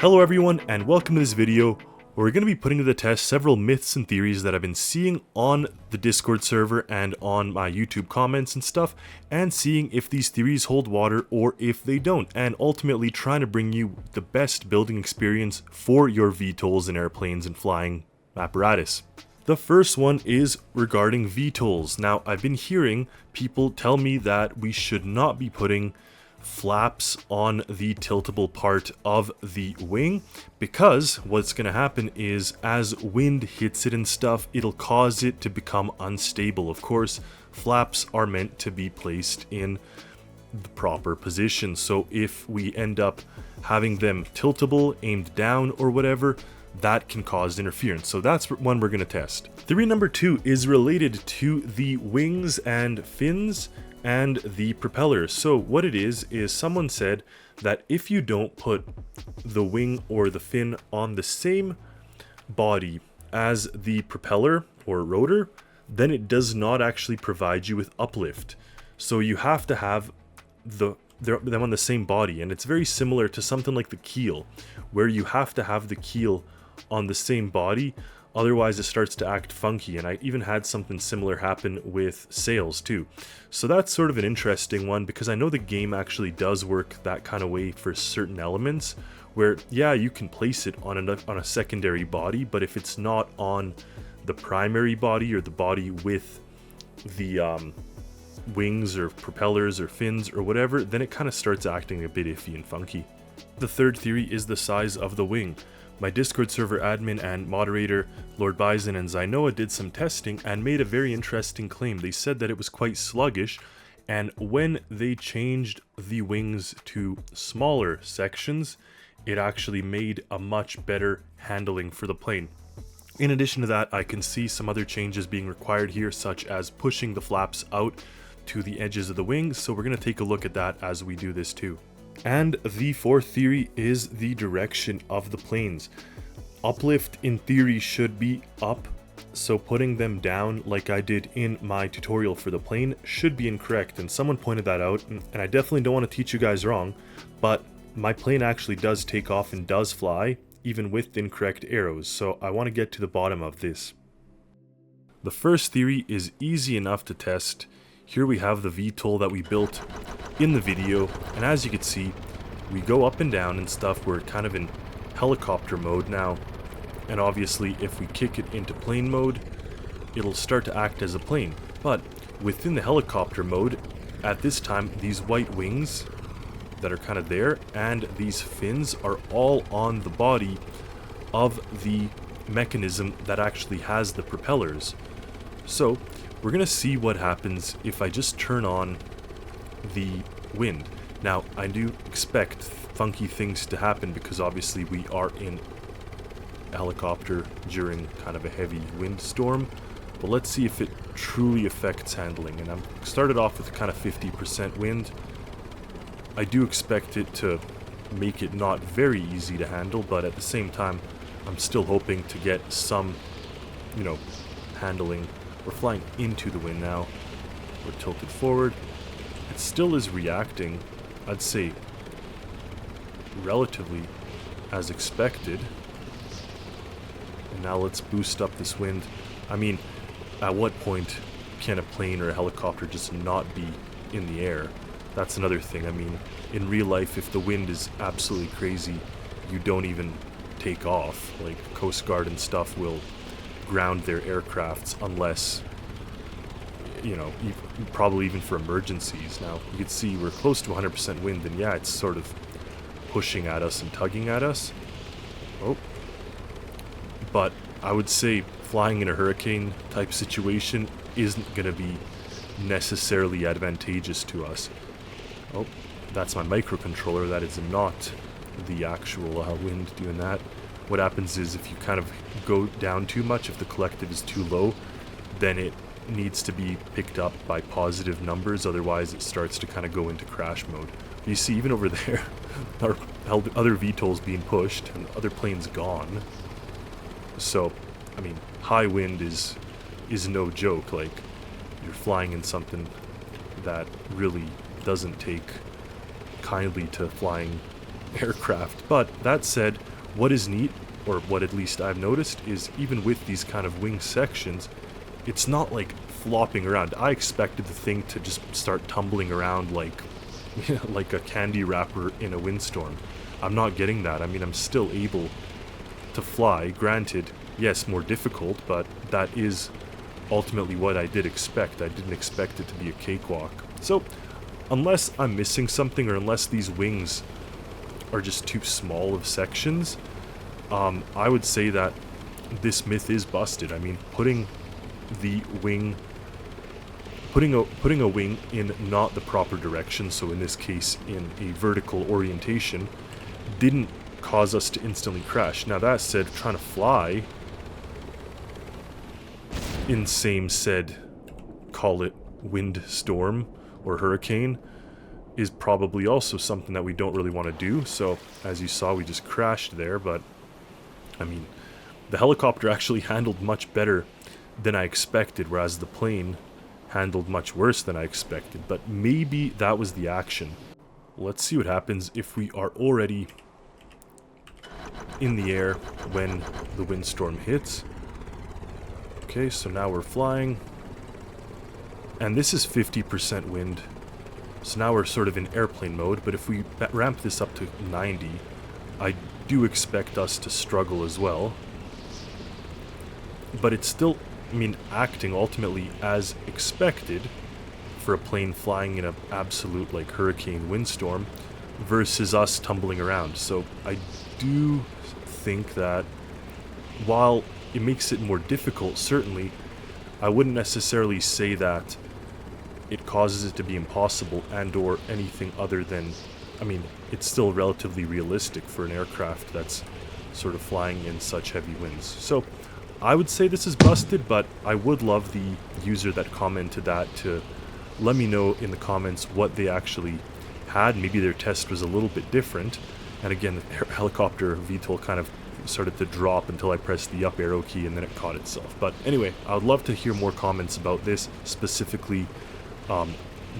Hello everyone, and welcome to this video where we're going to be putting to the test several myths and theories that I've been seeing on the Discord server and on my YouTube comments and stuff, and seeing if these theories hold water or if they don't, and ultimately trying to bring you the best building experience for your VTOLs and airplanes and flying apparatus. The first one is regarding VTOLs. Now, I've been hearing people tell me that we should not be putting flaps on the tiltable part of the wing, because what's going to happen is as wind hits it and stuff, it'll cause it to become unstable. Of course, flaps are meant to be placed in the proper position, so if we end up having them tiltable, aimed down or whatever, that can cause interference. So that's one we're going to test. Theory number 2 is related to the wings and fins and the propeller. So what it is someone said that if you don't put the wing or the fin on the same body as the propeller or rotor, then it does not actually provide you with uplift. So you have to have them on the same body, and it's very similar to something like the keel, where you have to have the keel on the same body, otherwise it starts to act funky. And I even had something similar happen with sails too. So that's sort of an interesting one, because I know the game actually does work that kind of way for certain elements, where yeah, you can place it on a secondary body, but if it's not on the primary body or the body with the wings or propellers or fins or whatever, then it kind of starts acting a bit iffy and funky. The third theory is the size of the wing. My Discord server admin and moderator, Lord Bison and Zynoa, did some testing and made a very interesting claim. They said that it was quite sluggish, and when they changed the wings to smaller sections, it actually made a much better handling for the plane. In addition to that, I can see some other changes being required here, such as pushing the flaps out to the edges of the wings, so we're going to take a look at that as we do this too. And the fourth theory is the direction of the planes. Uplift in theory should be up, so putting them down like I did in my tutorial for the plane should be incorrect, and someone pointed that out, and I definitely don't want to teach you guys wrong, but my plane actually does take off and does fly, even with incorrect arrows, so I want to get to the bottom of this. The first theory is easy enough to test. Here we have the VTOL that we built in the video, and as you can see, we go up and down and stuff. We're kind of in helicopter mode now, and obviously if we kick it into plane mode, it'll start to act as a plane. But within the helicopter mode, at this time, these white wings that are kind of there and these fins are all on the body of the mechanism that actually has the propellers. So we're gonna see what happens if I just turn on the wind. Now, I do expect funky things to happen, because obviously we are in a helicopter during kind of a heavy windstorm, but let's see if it truly affects handling. And I'm started off with kind of 50% wind. I do expect it to make it not very easy to handle, but at the same time, I'm still hoping to get some, handling. We're flying into the wind now. We're tilted forward. It still is reacting, I'd say, relatively as expected. And now let's boost up this wind. I mean, at what point can a plane or a helicopter just not be in the air? That's another thing. I mean, in real life, if the wind is absolutely crazy, you don't even take off. Like, Coast Guard and stuff will ground their aircrafts unless, probably even for emergencies. Now, you can see we're close to 100% wind, and yeah, it's sort of pushing at us and tugging at us. Oh. But I would say flying in a hurricane type situation isn't going to be necessarily advantageous to us. Oh, that's my microcontroller. That is not the actual wind doing that. What happens is if you kind of go down too much, if the collective is too low, then it needs to be picked up by positive numbers, otherwise it starts to kind of go into crash mode. You see, even over there, our other VTOLs being pushed and other planes gone. So, I mean, high wind is no joke. Like, you're flying in something that really doesn't take kindly to flying aircraft aircraft. But that said, what is neat, or what at least I've noticed, is even with these kind of wing sections, it's not like flopping around. I expected the thing to just start tumbling around like like a candy wrapper in a windstorm. I'm not getting that. I mean, I'm still able to fly. Granted, yes, more difficult, but that is ultimately what I did expect. I didn't expect it to be a cakewalk. So, unless I'm missing something, or unless these wings are just too small of sections, I would say that this myth is busted. I mean, putting a wing in not the proper direction, so in this case in a vertical orientation, didn't cause us to instantly crash. Now that said, trying to fly in same said, call it windstorm or hurricane, is probably also something that we don't really want to do. So as you saw, we just crashed there, but I mean, the helicopter actually handled much better than I expected, whereas the plane handled much worse than I expected. But maybe that was the action. Let's see what happens if we are already in the air when the windstorm hits. Okay, so now we're flying. And this is 50% wind. So now we're sort of in airplane mode, but if we ramp this up to 90, I do expect us to struggle as well. But it's still, I mean, acting ultimately as expected for a plane flying in an absolute, like, hurricane windstorm versus us tumbling around. So I do think that while it makes it more difficult, certainly, I wouldn't necessarily say that it causes it to be impossible and or anything other than, I mean, it's still relatively realistic for an aircraft that's sort of flying in such heavy winds. So I would say this is busted, but I would love the user that commented that to let me know in the comments what they actually had. Maybe their test was a little bit different. And again, the helicopter VTOL kind of started to drop until I pressed the up arrow key and then it caught itself. But anyway, I would love to hear more comments about this, specifically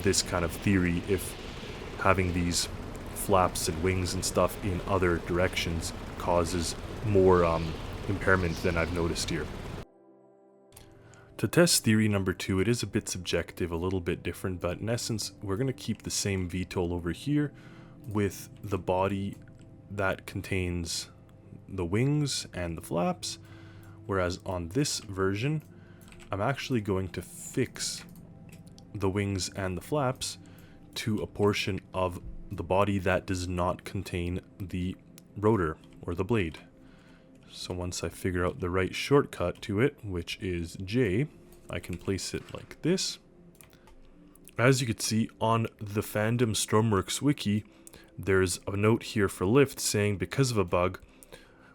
this kind of theory, if having these flaps and wings and stuff in other directions causes more impairment than I've noticed here. To test theory number 2, it is a bit subjective, a little bit different, but in essence, we're going to keep the same VTOL over here with the body that contains the wings and the flaps, whereas on this version, I'm actually going to fix the wings and the flaps to a portion of the body that does not contain the rotor or the blade. So once I figure out the right shortcut to it, which is J, I can place it like this. As you can see on the fandom Stormworks wiki, there's a note here for lift saying, because of a bug,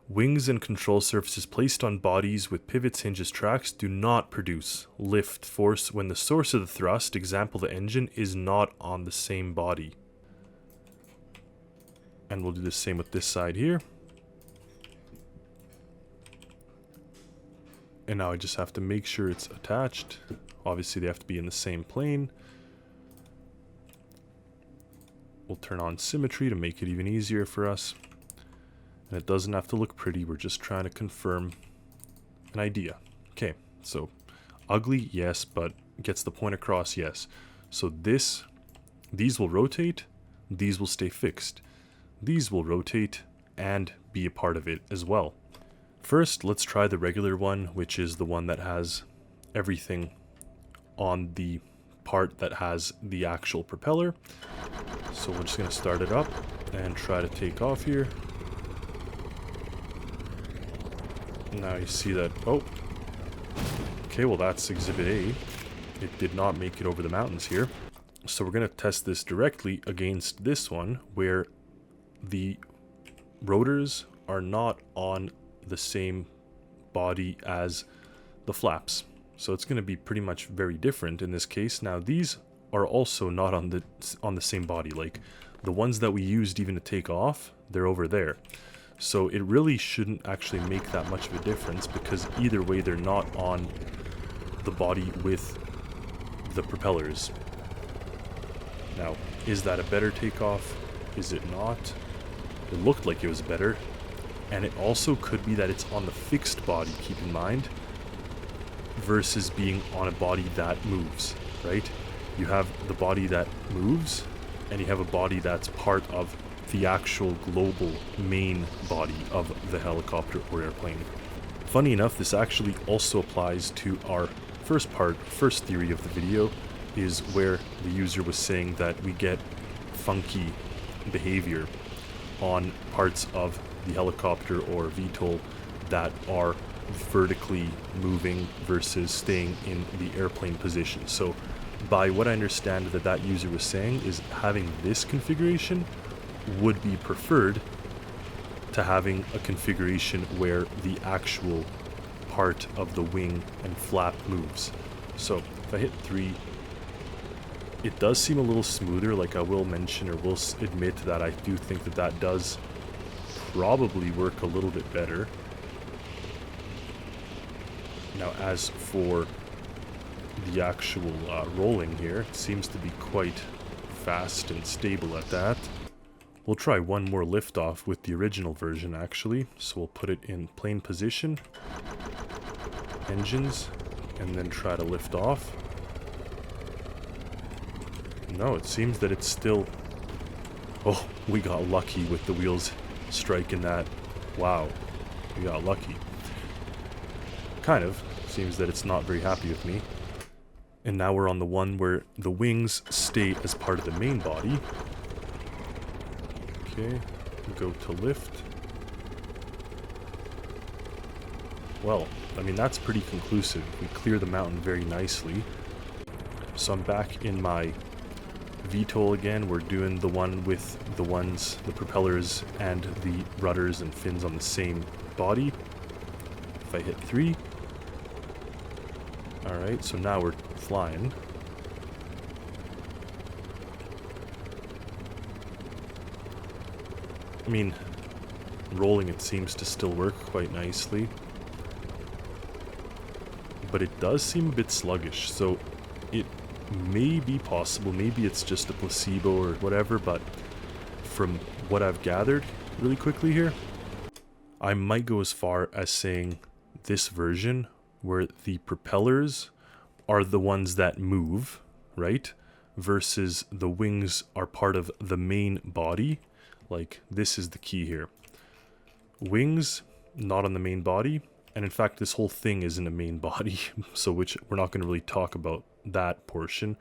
wings and control surfaces placed on bodies with pivots, hinges, tracks do not produce lift force when the source of the thrust, example the engine, is not on the same body. And we'll do the same with this side here. And now I just have to make sure it's attached. Obviously they have to be in the same plane. We'll turn on symmetry to make it even easier for us. And it doesn't have to look pretty, we're just trying to confirm an idea. Okay, so ugly, yes, but gets the point across, yes. So these will rotate, these will stay fixed. These will rotate and be a part of it as well. First, let's try the regular one, which is the one that has everything on the part that has the actual propeller. So we're just going to start it up and try to take off here. Now you see that, oh, okay, well that's Exhibit A. It did not make it over the mountains here. So we're going to test this directly against this one, where the rotors are not on the same body as the flaps. So it's going to be pretty much very different in this case. Now these are also not on the same body. Like the ones that we used even to take off, they're over there. So it really shouldn't actually make that much of a difference, because either way they're not on the body with the propellers. Now, is that a better takeoff? Is it not? It looked like it was better. And it also could be that it's on the fixed body, keep in mind, versus being on a body that moves, right? You have the body that moves, and you have a body that's part of the actual global main body of the helicopter or airplane. Funny enough, this actually also applies to our first theory of the video, is where the user was saying that we get funky behavior on parts of the helicopter or VTOL that are vertically moving versus staying in the airplane position. So by what I understand that user was saying is having this configuration would be preferred to having a configuration where the actual part of the wing and flap moves. So if I hit 3, it does seem a little smoother. Like I will mention, or will admit, that I do think that does probably work a little bit better. Now as for the actual rolling here, it seems to be quite fast and stable at that. We'll try one more liftoff with the original version actually. So we'll put it in plane position, engines, and then try to lift off. No, it seems that it's still... Oh, we got lucky with the wheels striking that. Wow, we got lucky. Kind of. Seems that it's not very happy with me. And now we're on the one where the wings stay as part of the main body. Okay, go to lift. Well, I mean, that's pretty conclusive. We clear the mountain very nicely. So I'm back in my VTOL again. We're doing the one with the propellers and the rudders and fins on the same body. If I hit 3. Alright, so now we're flying. I mean, rolling it seems to still work quite nicely. But it does seem a bit sluggish, so it may be possible, maybe it's just a placebo or whatever, but from what I've gathered really quickly here, I might go as far as saying this version where the propellers are the ones that move, right? Versus the wings are part of the main body. Like, this is the key here. Wings, not on the main body. And in fact, this whole thing isn't a main body, so which we're not going to really talk about that portion.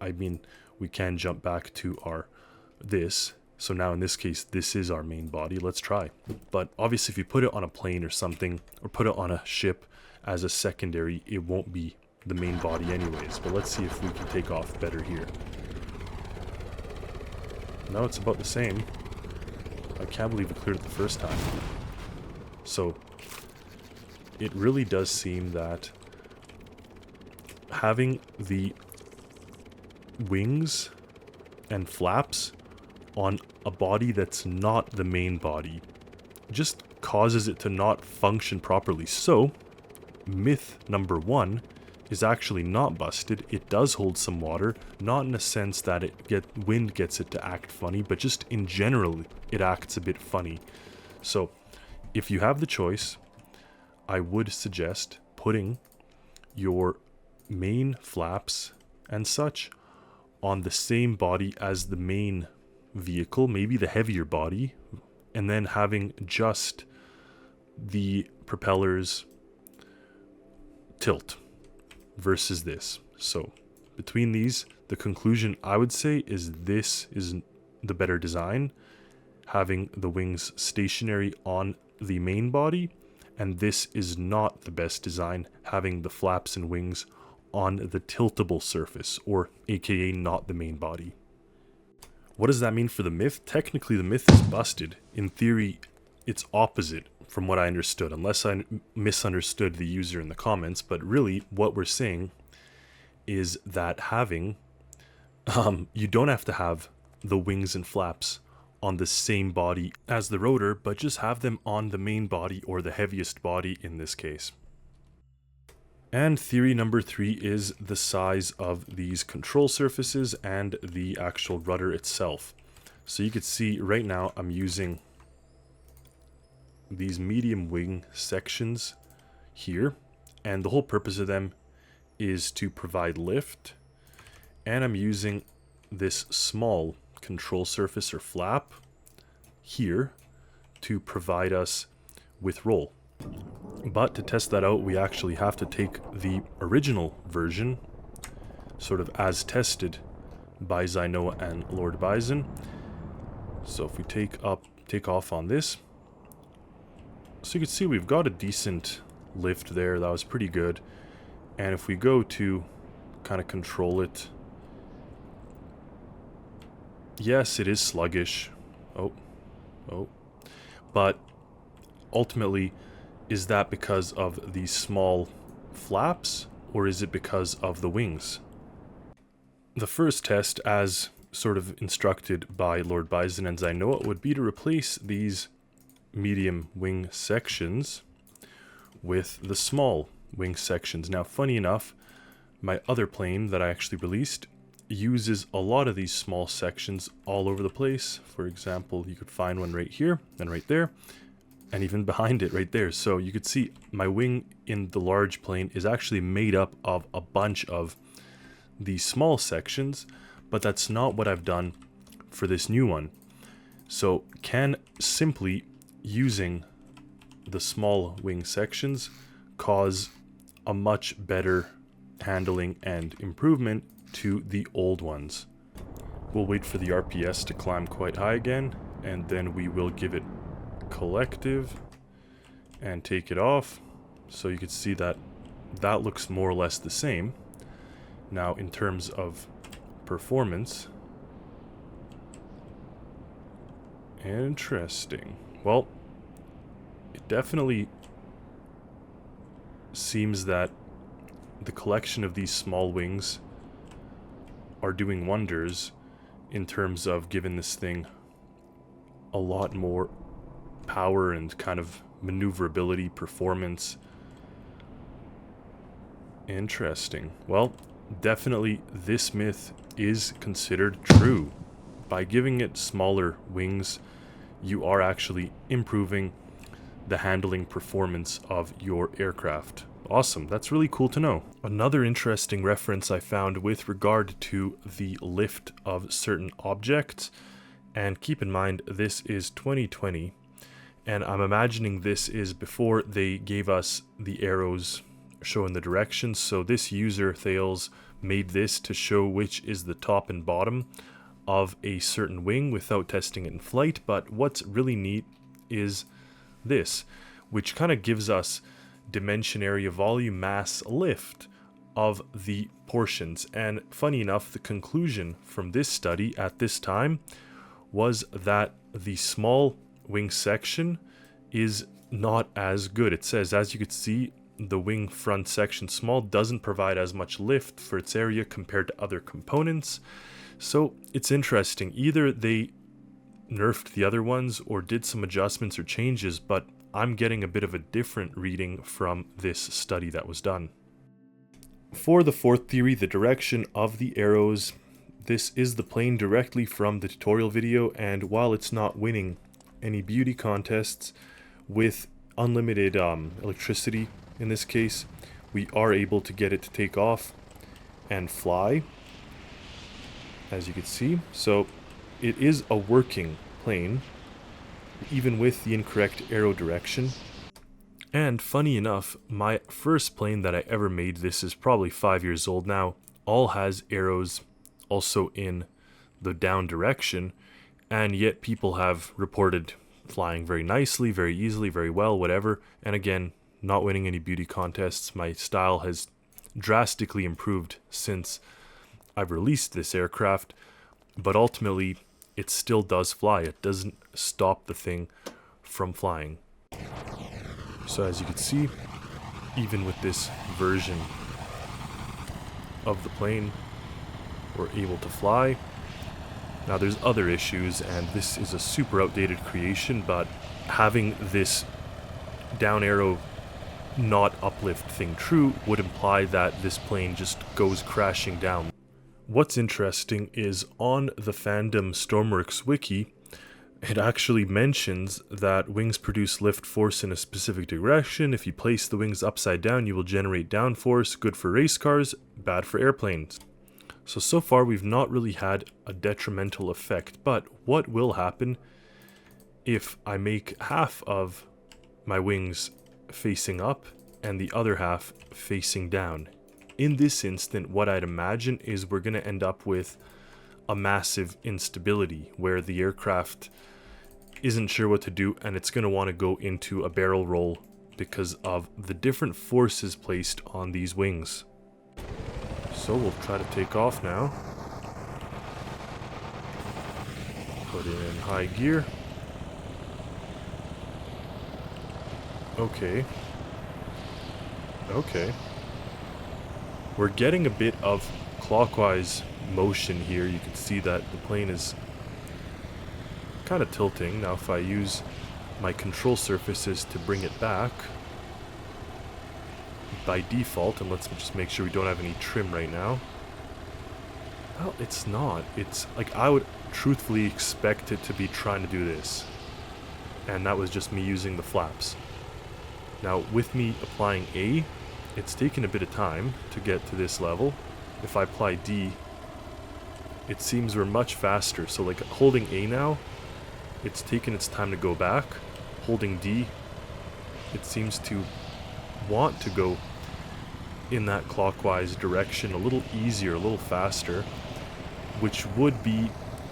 I mean, we can jump back to our this. So now in this case, this is our main body. Let's try. But obviously, if you put it on a plane or something, or put it on a ship as a secondary, it won't be the main body anyways. But let's see if we can take off better here. No, it's about the same. I can't believe it cleared it the first time. So it really does seem that having the wings and flaps on a body that's not the main body just causes it to not function properly. So myth number 1 is actually not busted. It does hold some water, not in a sense that wind gets it to act funny, but just in general it acts a bit funny. So if you have the choice, I would suggest putting your main flaps and such on the same body as the main vehicle, maybe the heavier body, and then having just the propellers tilt versus this. So between these, the conclusion I would say is this is the better design, having the wings stationary on the main body, and this is not the best design, having the flaps and wings on the tiltable surface, or aka not the main body. What does that mean for the myth? Technically the myth is busted. In theory, it's opposite from what I understood, unless I misunderstood the user in the comments. But really what we're saying is that having you don't have to have the wings and flaps on the same body as the rotor, but just have them on the main body, or the heaviest body in this case. And theory number 3 is the size of these control surfaces and the actual rudder itself. So you could see right now I'm using these medium wing sections here, and the whole purpose of them is to provide lift, and I'm using this small control surface or flap here to provide us with roll. But to test that out, we actually have to take the original version, sort of as tested by Zynoa and Lord Bison. So if we take off on this, so you can see we've got a decent lift there. That was pretty good. And if we go to kind of control it, yes, it is sluggish. Oh. But ultimately, is that because of these small flaps, or is it because of the wings? The first test, as sort of instructed by Lord Bison and Zynoa, would be to replace these medium wing sections with the small wing sections. Now, funny enough, my other plane that I actually released uses a lot of these small sections all over the place. For example, you could find one right here and right there, and even behind it right there. So you could see my wing in the large plane is actually made up of a bunch of these small sections, but that's not what I've done for this new one. So can simply using the small wing sections cause a much better handling and improvement to the old ones. We'll wait for the RPS to climb quite high again, and then we will give it collective and take it off. So you can see that that looks more or less the same. Now in terms of performance, interesting. Well, it definitely seems that the collection of these small wings are doing wonders in terms of giving this thing a lot more power and kind of maneuverability, performance. Interesting. Well, definitely this myth is considered true. By giving it smaller wings, you are actually improving the handling performance of your aircraft. Awesome, that's really cool to know. Another interesting reference I found with regard to the lift of certain objects, and keep in mind this is 2020, and I'm imagining this is before they gave us the arrows showing the directions. So this user, Thales, made this to show which is the top and bottom of a certain wing without testing it in flight. But what's really neat is this, which kind of gives us dimension, area, volume, mass, lift of the portions. And funny enough, the conclusion from this study at this time was that the small wing section is not as good. It says, as you could see, the wing front section small doesn't provide as much lift for its area compared to other components. So it's interesting. Either they nerfed the other ones or did some adjustments or changes, but I'm getting a bit of a different reading from this study that was done. For the fourth theory, the direction of the arrows, this is the plane directly from the tutorial video, and while it's not winning any beauty contests with unlimited electricity in this case, we are able to get it to take off and fly, as you can see. So it is a working plane, even with the incorrect arrow direction. And funny enough, my first plane that I ever made, this is probably 5 years old now, all has arrows also in the down direction, and yet people have reported flying very nicely, very easily, very well, whatever. And again, not winning any beauty contests. My style has drastically improved since I've released this aircraft, but ultimately it still does fly. It doesn't stop the thing from flying. So as you can see, even with this version of the plane, we're able to fly. Now there's other issues, and this is a super outdated creation, but having this down arrow not uplift thing true would imply that this plane just goes crashing down. what's interesting is on the fandom Stormworks wiki, it actually mentions that wings produce lift force in a specific direction. If you place the wings upside down, you will generate downforce, good for race cars, bad for airplanes. So far we've not really had a detrimental effect, but what will happen if I make half of my wings facing up and the other half facing down? In this instant, what I'd imagine is we're going to end up with a massive instability where the aircraft isn't sure what to do and it's going to want to go into a barrel roll because of the different forces placed on these wings. So we'll try to take off now. Put it in high gear. Okay. Okay. We're getting a bit of clockwise motion here. You can see that the plane is kind of tilting. Now if I use my control surfaces to bring it back by default, and let's just make sure we don't have any trim right now. Well, it's not. It's like I would truthfully expect it to be trying to do this. And that was just me using the flaps. Now with me applying A, it's taken a bit of time to get to this level. If I apply D, it seems we're much faster. So like holding A now, it's taken its time to go back. Holding D, it seems to want to go in that clockwise direction a little easier, a little faster, which would be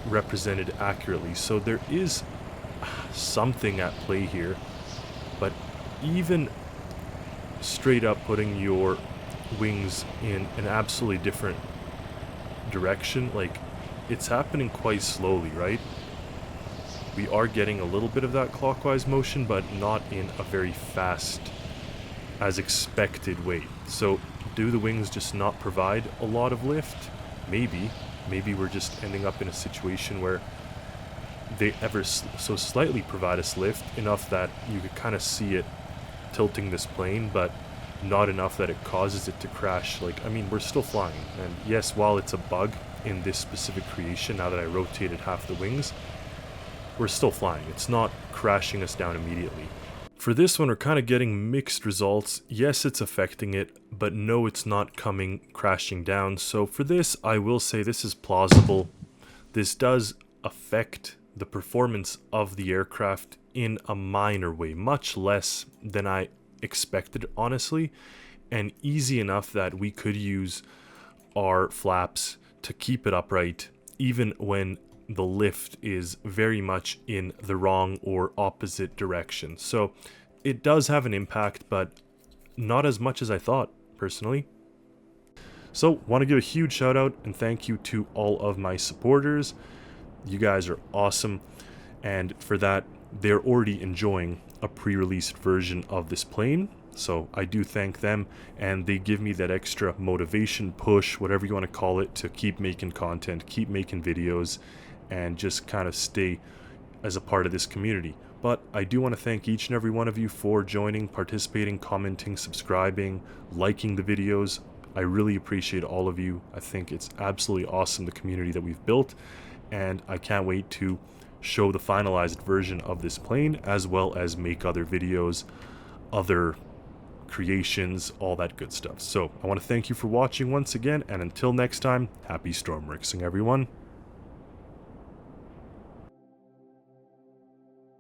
represented accurately. So there is something at play here, but even straight up putting your wings in an absolutely different direction, like it's happening quite slowly, right? We are getting a little bit of that clockwise motion, but not in a very fast, as expected way. So do the wings just not provide a lot of lift? Maybe we're just ending up in a situation where they ever so slightly provide us lift, enough that you could kind of see it tilting this plane, but not enough that it causes it to crash. Like, I mean, we're still flying, and yes, while it's a bug in this specific creation, now that I rotated half the wings, we're still flying. It's not crashing us down immediately. For this one, we're kind of getting mixed results. Yes, it's affecting it, but no, it's not coming crashing down. So for this, I will say this is plausible. This does affect the performance of the aircraft in a minor way, much less than I expected, honestly, and easy enough that we could use our flaps to keep it upright, even when the lift is very much in the wrong or opposite direction. So it does have an impact, but not as much as I thought, personally. So want to give a huge shout out and thank you to all of my supporters. You guys are awesome, and for that, they're already enjoying a pre-released version of this plane. So I do thank them, and they give me that extra motivation, push, whatever you want to call it, to keep making content, keep making videos, and just kind of stay as a part of this community. But I do want to thank each and every one of you for joining, participating, commenting, subscribing, liking the videos. I really appreciate all of you. I think it's absolutely awesome, the community that we've built, and I can't wait to show the finalized version of this plane, as well as make other videos, other creations, all that good stuff. So I want to thank you for watching once again, and until next time, happy Stormworksing, everyone.